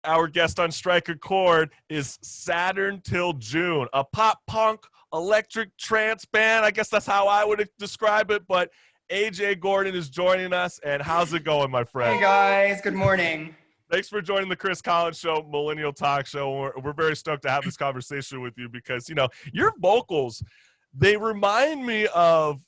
our guest on Strike a Chord is Saturn Till June, a pop punk electric trance band. I guess that's how I would describe it, but AJ Gordon is joining us, and how's it going, my friend? Hey guys, good morning. Thanks for joining the Chris Collins Show, Millennial Talk Show. We're very stoked to have this conversation with you because, you know, your vocals, they remind me of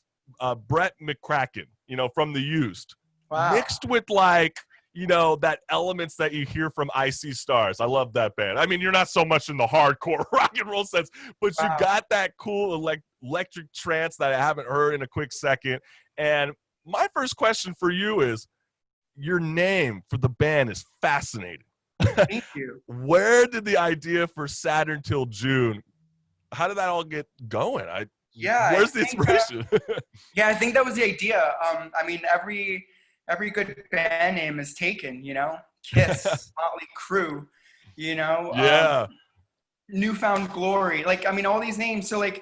Brett McCracken, you know, from The Used. Wow. Mixed with, like, you know, that elements that you hear from Icy Stars. I love that band. I mean, you're not so much in the hardcore rock and roll sense, but you got that cool electric trance that I haven't heard in a quick second. And my first question for you is, your name for the band is fascinating. Thank you. Where did the idea for Saturn Till June, how did that all get going? Where's the inspiration? I think that was the idea. I mean, every good band name is taken, you know? Kiss, Motley Crue, you know? Yeah. Newfound Glory. Like, I mean, all these names. So, like,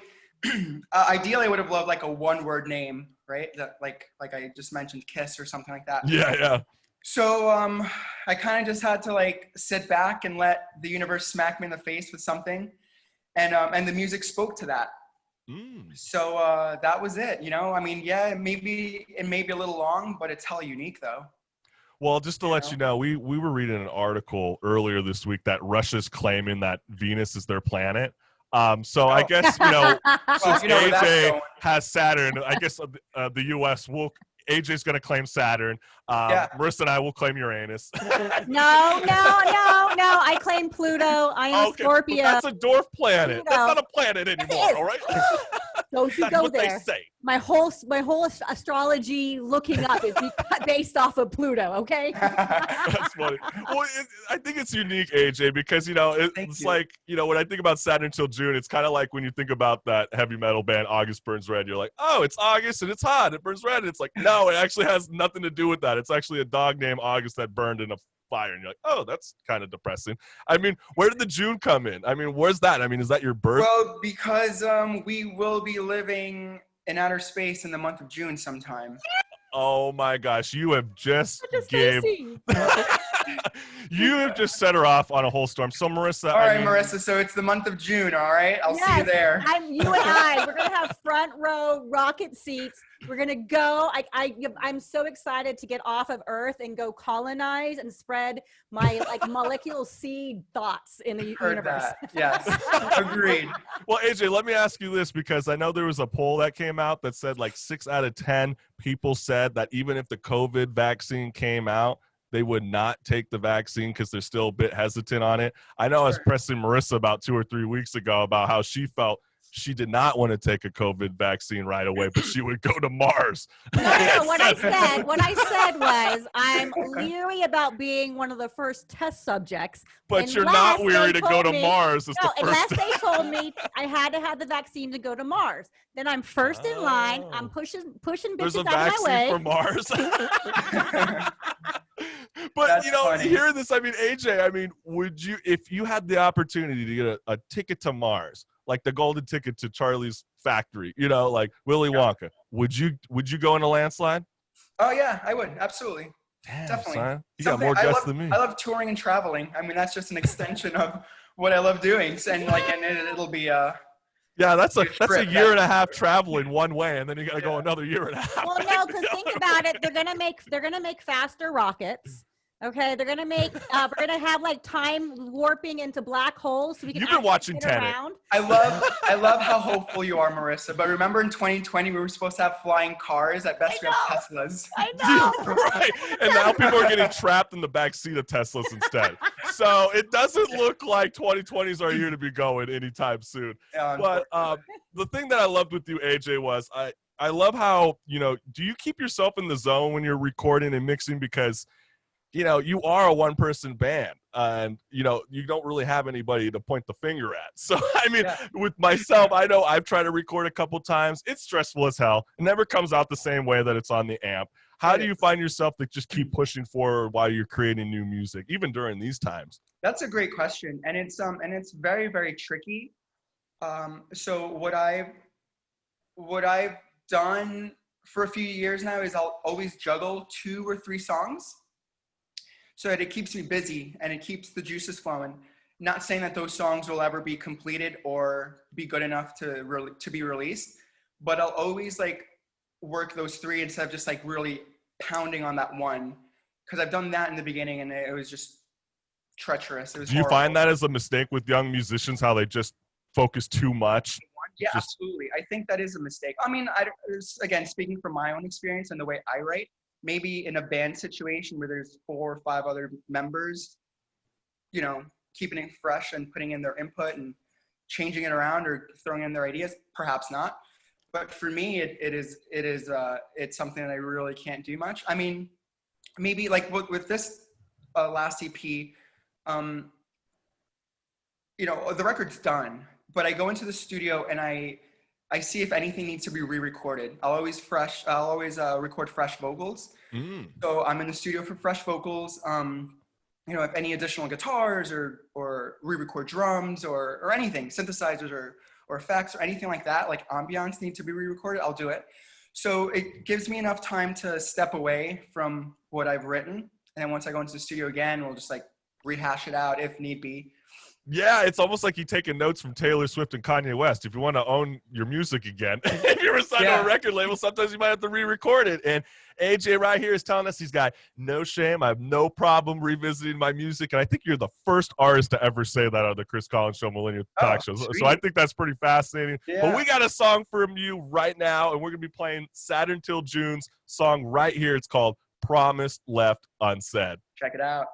ideally, I would have loved, like, a one-word name, right? That, like I just mentioned, Kiss or something like that. Yeah. So, I kind of just had to, like, sit back and let the universe smack me in the face with something. And the music spoke to that. So that was it, you know? I mean, yeah, it may be a little long, but it's hella unique, though. Well, just to let you know, we were reading an article earlier this week that Russia's claiming that Venus is their planet. So I guess, you know, since AJ has Saturn, I guess the U.S. will. AJ's going to claim Saturn. Marissa and I will claim Uranus. No. I claim Pluto. I am a Scorpio. That's a dwarf planet. Pluto. That's not a planet anymore, all right? Don't you That's go what there. they say. My whole astrology looking up is based off of Pluto, okay? That's funny. Well, I think it's unique, AJ, because, you know, it's like, you know, when I think about Saturn Till June, it's kind of like when you think about that heavy metal band, August Burns Red. You're like, oh, it's August and it's hot. It burns red. And it's like, no, it actually has nothing to do with that. It's actually a dog named August that burned in a fire. And you're like, oh, that's kind of depressing. I mean, where did the June come in? I mean, where's that? I mean, is that your birth? Well, because we will be living in outer space in the month of June sometime. Oh my gosh, you have just you have just set her off on a whole storm. So Marissa, all right, Marissa, so it's the month of June, all right? I'll see you there. You and I, we're gonna have front row rocket seats. We're gonna go. I'm so excited to get off of Earth and go colonize and spread my molecular seed thoughts in the universe. That. Yes, agreed. Well, AJ, let me ask you this, because I know there was a poll that came out that said like 6 out of 10 people said that even if the COVID vaccine came out, they would not take the vaccine because they're still a bit hesitant on it. I know I was pressing Marissa about 2 or 3 weeks ago about how she felt she did not want to take a COVID vaccine right away, but she would go to Mars. No, what I said was I'm leery about being one of the first test subjects. But you're not weary to go to Mars. Unless they told me I had to have the vaccine to go to Mars. Then I'm first in line. I'm pushing bitches out of my way. There's a vaccine for Mars. But, that's you know, funny. Hearing this, I mean, AJ, I mean, would you, if you had the opportunity to get a ticket to Mars, like the golden ticket to Charlie's factory, you know, like Willy Wonka, would you go in a landslide? Oh yeah, I would, absolutely. Damn, definitely. Son. You got more guts than me. I love touring and traveling. I mean, that's just an extension of what I love doing. And it'll be yeah, that's a year and a half traveling one way, and then you got to go another year and a half. Well, no, because think about it. They're gonna make faster rockets. Okay, they're gonna make. We're gonna have like time warping into black holes, so we can. You've been watching Tenet. I love how hopeful you are, Marissa. But remember, in 2020, we were supposed to have flying cars. At best, we have Teslas. I know. Right, and now people are getting trapped in the back seat of Teslas instead. So it doesn't look like 2020s are here to be going anytime soon. But the thing that I loved with you, AJ, was I love how, you know, do you keep yourself in the zone when you're recording and mixing? Because, you know, you are a one-person band, and, you know, you don't really have anybody to point the finger at. So, I mean, with myself, I know I've tried to record a couple times. It's stressful as hell. It never comes out the same way that it's on the amp. How do you find yourself to just keep pushing forward while you're creating new music, even during these times? That's a great question, and it's very, very tricky. So what I've done for a few years now is I'll always juggle 2 or 3 songs. so that it keeps me busy and it keeps the juices flowing. Not saying that those songs will ever be completed or be good enough to be released, but I'll always like work those 3 instead of just like really pounding on that one, because I've done that in the beginning and it was just treacherous. It was horrible. Find that as a mistake with young musicians, how they just focus too much? Yeah, absolutely. I think that is a mistake. I mean, again, speaking from my own experience and the way I write, maybe in a band situation where there's 4 or 5 other members, you know, keeping it fresh and putting in their input and changing it around or throwing in their ideas, perhaps not. But for me, it's something that I really can't do much. I mean, maybe like with this last EP, you know, the record's done, but I go into the studio and I see if anything needs to be re-recorded. I'll always record fresh vocals. So I'm in the studio for fresh vocals. You know, if any additional guitars or re-record drums or anything, synthesizers or effects or anything like that, like ambiance need to be re-recorded, I'll do it. So it gives me enough time to step away from what I've written. And then once I go into the studio again, we'll just like rehash it out if need be. Yeah, it's almost like you taking notes from Taylor Swift and Kanye West. If you want to own your music again, if you were signed to a record label, sometimes you might have to re-record it. And AJ right here is telling us he's got no shame. I have no problem revisiting my music. And I think you're the first artist to ever say that on the Chris Collins Show, Millennial Talk Show. So I think that's pretty fascinating. Yeah. But we got a song from you right now, and we're going to be playing Saturn Til June's song right here. It's called Promise Left Unsaid. Check it out.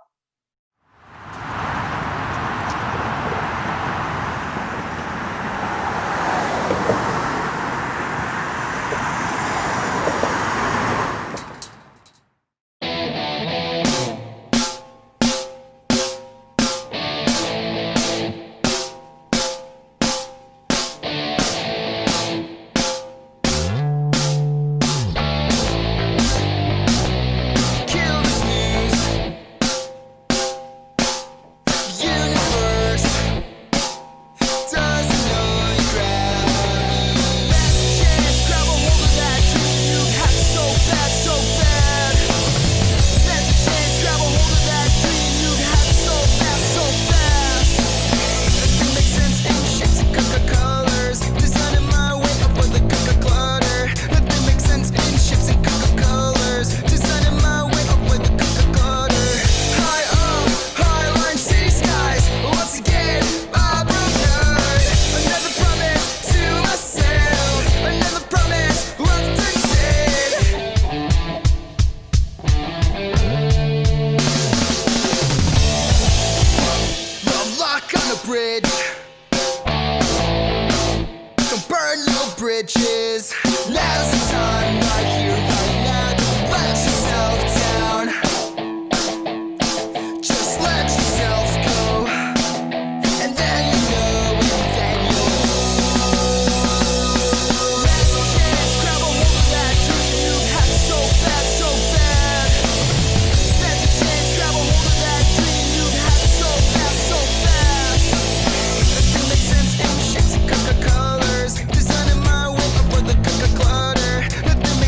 bridges. Now's the time, right here, right now. Don't let yourself down. Just let yourself go. And then you know, and then you'll let the chance grab a hold of that dream you've had so bad, so bad. Let the chance grab a hold of that dream you've had so bad, so fast. Nothing makes sense in shapes and colors. Designing my way up with the clutter. Nothing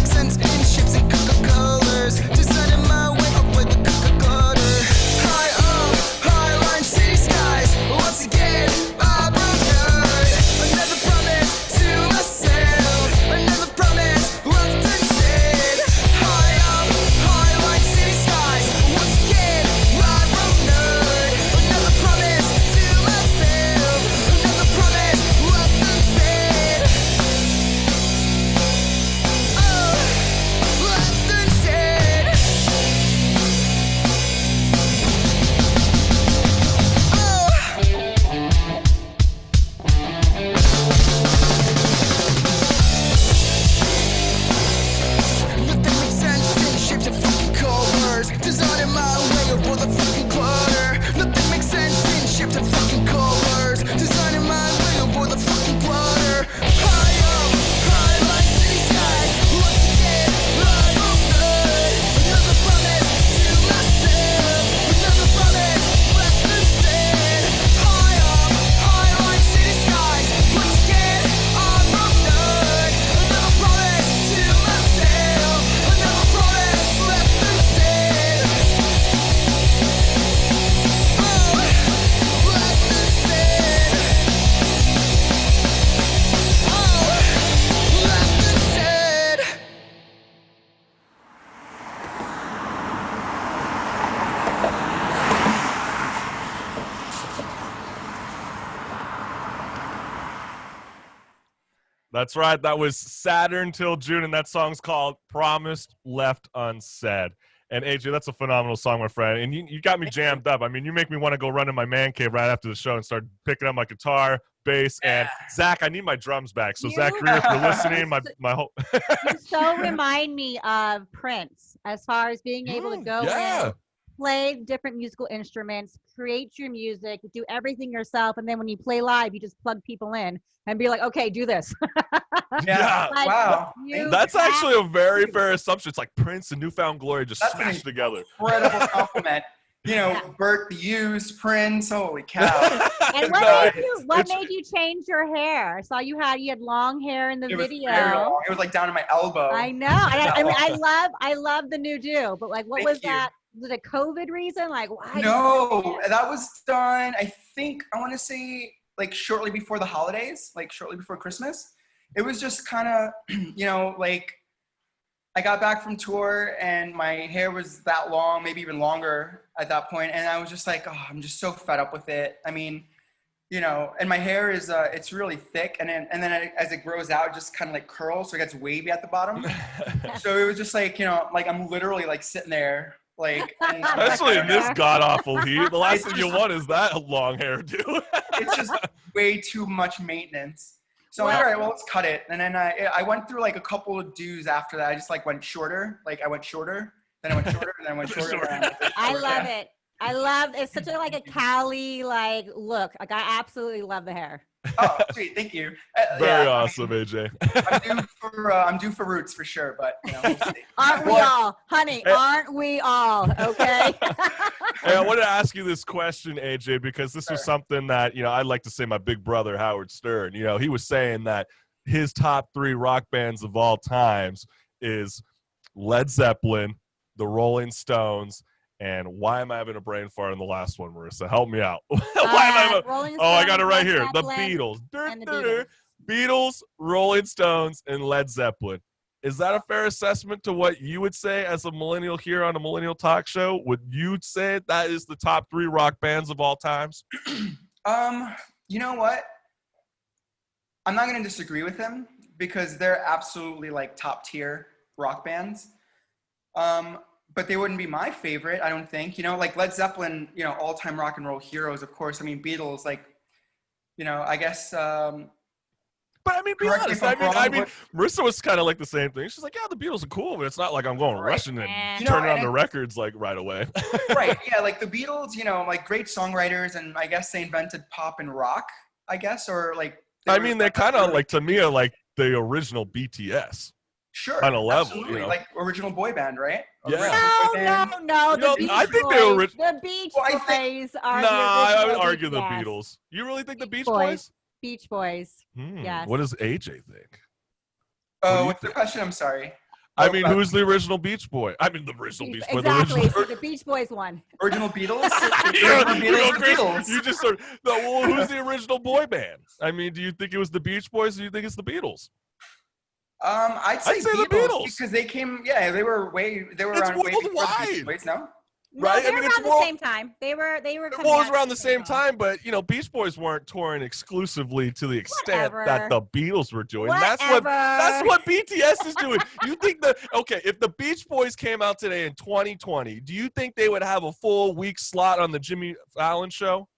That's right. That was Saturn Till June, and that song's called Promised Left Unsaid. And AJ, that's a phenomenal song, my friend. And you got me jammed up. I mean, you make me want to go run in my man cave right after the show and start picking up my guitar, bass, and Zach, I need my drums back. So Zach Greer, if you're listening, my whole You so remind me of Prince as far as being able to go in, play different musical instruments, create your music, do everything yourself, and then when you play live, you just plug people in and be like, okay, do this. Yeah. Like, Wow. That's actually a very fair assumption. It's like Prince and Newfound Glory just smashed together. Incredible compliment. You know, Bert the Used, Prince, holy cow. And what made you change your hair? I saw you had long hair in the It was video. very long. It was like down to my elbow. I know. I mean, I love the new do, but like, what Thank was you. that? Was it a COVID reason? Like, why? No, that was done, I think, I want to say, like, shortly before the holidays, like, shortly before Christmas. It was just kind of, you know, like, I got back from tour, and my hair was that long, maybe even longer at that point, and I was just like, oh, I'm just so fed up with it. I mean, you know, and my hair is, it's really thick, and then as it grows out, it just kind of, like, curls, so it gets wavy at the bottom. So it was just like, you know, like, I'm literally, like, sitting there, like, especially in this god awful heat. The last thing you want is that long hair, dude. It's just way too much maintenance. So all right, well, let's cut it. And then I went through like a couple of do's after that. I just like went shorter. Like I went shorter, then I went shorter, and then I went shorter. I love it. I love it's such a like a Cali like look. Like I absolutely love the hair. Oh, sweet, thank you. Very awesome, AJ. I'm due for roots for sure, but you know, we'll see. Aren't we all, honey? Aren't we all? Okay. Hey, I wanted to ask you this question, AJ, because this was something that, you know, I'd like to say my big brother, Howard Stern, you know, he was saying that his top 3 rock bands of all times is Led Zeppelin, the Rolling Stones, and why am I having a brain fart in the last one, Marissa? Help me out. I got it right here. The Beatles. Beatles, Rolling Stones, and Led Zeppelin. Is that a fair assessment to what you would say as a millennial here on a Millennial Talk Show? Would you say that is the top 3 rock bands of all times? You know what? I'm not going to disagree with him because they're absolutely like top tier rock bands. But they wouldn't be my favorite, I don't think. You know, like Led Zeppelin, you know, all-time rock and roll heroes, of course. I mean, Beatles, like, you know, I guess. But I mean, be honest. I mean, Marissa was kind of like the same thing. She's like, yeah, the Beatles are cool, but it's not like I'm going rushing and turning on the records like right away. Right. Yeah, like the Beatles, you know, like great songwriters, and I guess they invented pop and rock, I guess, or like. I mean, they're kind of like, to me, are like the original BTS. Sure. Kind of level, absolutely. you know? Like original boy band, right? Yeah. No. The Beach Boys are. No, I would argue the Beatles. You really think the Beach Boys? Beach Boys. Yes. What does AJ think? What's the question? I'm sorry. I mean, who's the original Beach Boy? I mean, the original Beach Boy. Exactly. So the Beach Boys won. Original Beatles? Beatles. You just sort of, well, who's the original boy band? I mean, do you think it was the Beach Boys or do you think it's the Beatles? I'd say the Beatles because they came. Yeah, they were around way before the Beach Boys. No. Right, they were around the same time. They were. It was around the same time, but you know, Beach Boys weren't touring exclusively to the extent that the Beatles were doing. That's what BTS is doing. You think if the Beach Boys came out today in 2020, do you think they would have a full week slot on the Jimmy Fallon show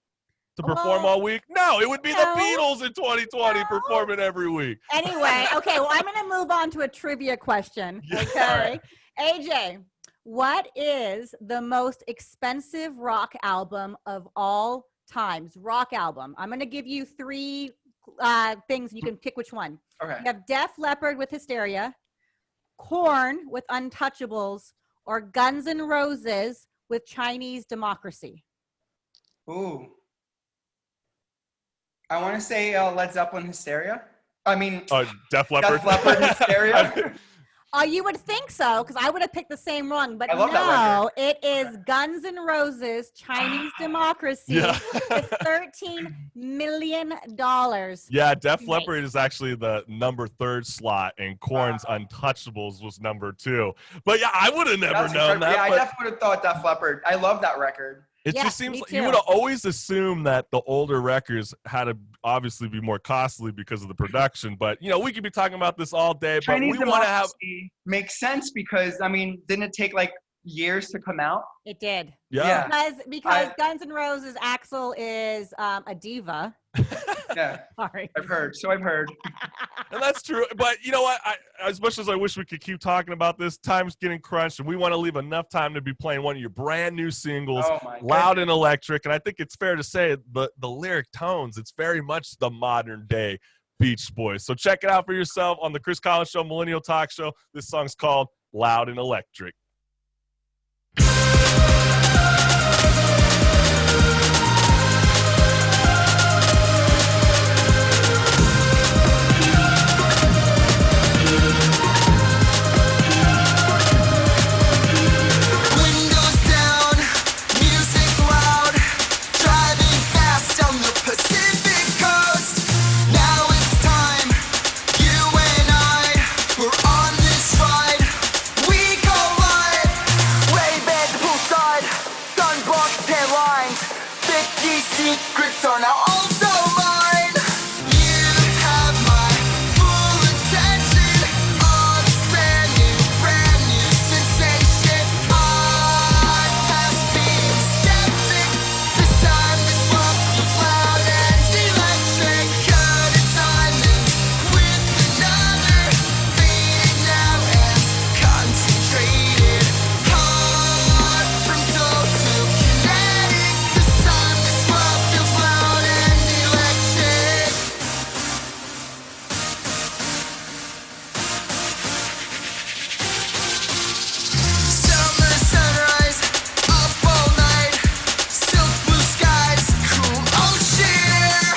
to perform all week? No, it would be the Beatles in 2020 performing every week. Anyway, okay, well, I'm going to move on to a trivia question. Okay, AJ. What is the most expensive rock album of all times? Rock album. I'm going to give you 3 things. You can pick which one. Okay. You have Def Leppard with Hysteria, Korn with Untouchables, or Guns N' Roses with Chinese Democracy. Ooh. I want to say Led Zeppelin, Hysteria. I mean, Def Leppard. Def Leppard, Hysteria. You would think so, because I would have picked the same one, but no, it is Guns N' Roses, Chinese Democracy, with $13 million. Yeah, Def Leppard is actually the number 3rd slot, and Korn's Untouchables was number 2. But yeah, I would have never known that. Yeah, I definitely would have thought Def Leppard. I love that record. It just seems like you would always assume that the older records had to obviously be more costly because of the production. But, you know, we could be talking about this all day. But Chinese we want to have. Makes sense because, I mean, didn't it take like years to come out? It did. Yeah. Because Guns N' Roses' Axl is a diva. Yeah. Sorry. I've heard. And that's true. But you know what? As much as I wish we could keep talking about this, time's getting crunched, and we want to leave enough time to be playing one of your brand new singles, Loud and Electric. And I think it's fair to say the lyric tones, it's very much the modern day Beach Boys. So check it out for yourself on the Chris Collins Show, Millennial Talk Show. This song's called Loud and Electric. Secrets are now also mine. You have my full attention. Unexpanding, brand new sensation. I have been skeptic. This time this love feels loud and electric. Cut a diamond with another. Fading now and concentrated. Hard from dull to kinetic. This time this love feels loud and electric. Summer sunrise, up all night. Silk blue skies, cool ocean air.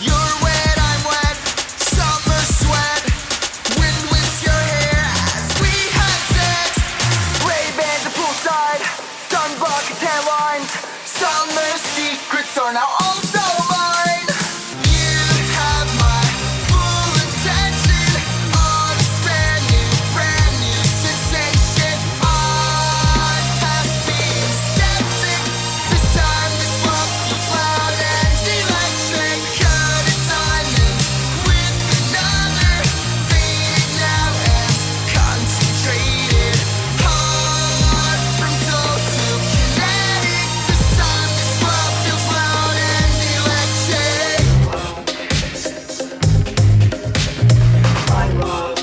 You're wet, I'm wet. Summer sweat. Wind whips your hair as we had sex. Ray-Ban to poolside. Sunblock and tan lines. Summer secrets are now also mine. You have my full attention. Unexpanding, brand new sensation. I have been skeptic. This time this love feels loud and electric. Cut a diamond with another. Fading now and concentrated. Hard from dull to kinetic. This time this love feels loud and electric. My love,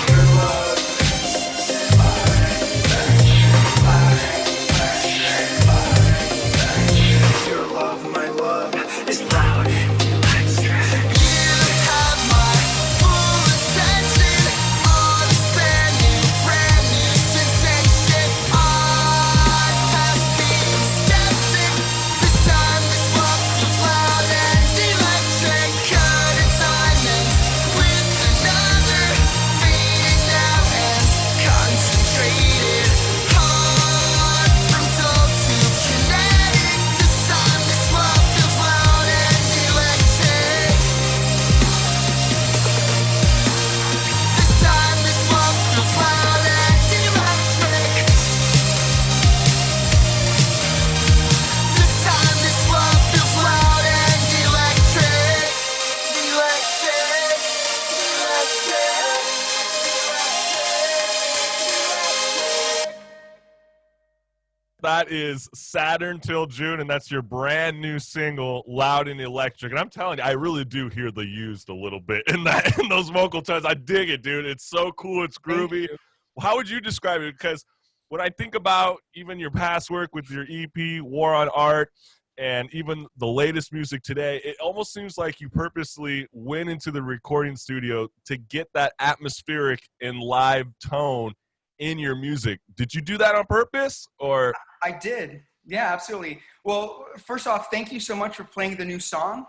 your love, your love, my love is loud and electric. You have my full attention. Unexpanding, brand new sensation. I have been skeptic. This time this love feels loud and electric. Cut a diamond with another. Fading now and concentrated. Hard from dull to kinetic. This time this love feels loud and electric. This time this love feels loud and electric. This time this love feels loud and electric. Electric. That is Saturn Till June, and that's your brand new single, Loud and Electric. And I'm telling you, I really do hear the used a little bit in those vocal tones. I dig it, dude. It's so cool. It's groovy. How would you describe it? Because when I think about even your past work with your EP, War on Art, and even the latest music today, it almost seems like you purposely went into the recording studio to get that atmospheric and live tone in your music. Did you do that on purpose, or? I did. Yeah, absolutely. Well, first off, thank you so much for playing the new song.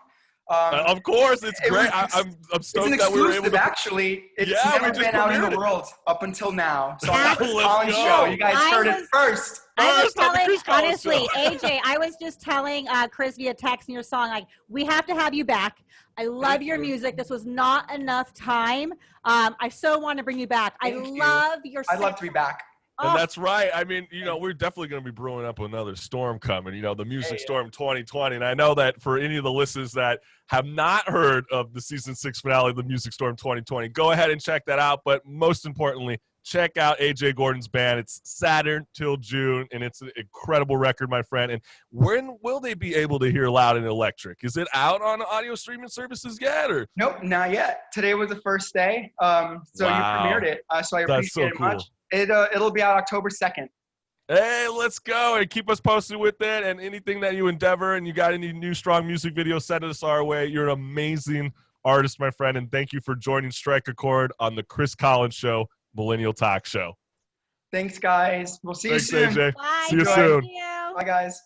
Of course, it's great. I'm stoked that we were able to. Actually, it's never been out in the world up until now. So on the Let's Collins go. Show, you guys heard it first. I was First on the telling, Chris Collins honestly, Show. AJ, I was just telling Chris via text in your song, like, we have to have you back. I love your music. This was not enough time. I so want to bring you back. Thank you. love your I'd love to be back. And that's right. I mean, you know, we're definitely going to be brewing up another storm coming, you know, the Music Storm 2020. And I know that for any of the listeners that have not heard of the season 6 finale of the Music Storm 2020, go ahead and check that out. But most importantly, check out AJ Gordon's band. It's Saturn Till June, and it's an incredible record, my friend. And when will they be able to hear Loud and Electric? Is it out on audio streaming services yet? Or nope, not yet. Today was the first day, so you premiered it. So I appreciate it much. It'll be out October 2nd. Hey, let's go, and keep us posted with it. And anything that you endeavor, and you got any new strong music videos, send us our way. You're an amazing artist, my friend, and thank you for joining Strike a Chord on the Chris Collins Show, Millennial Talk Show. Thanks, guys. We'll see you soon. AJ. Bye. See you soon. Bye, guys.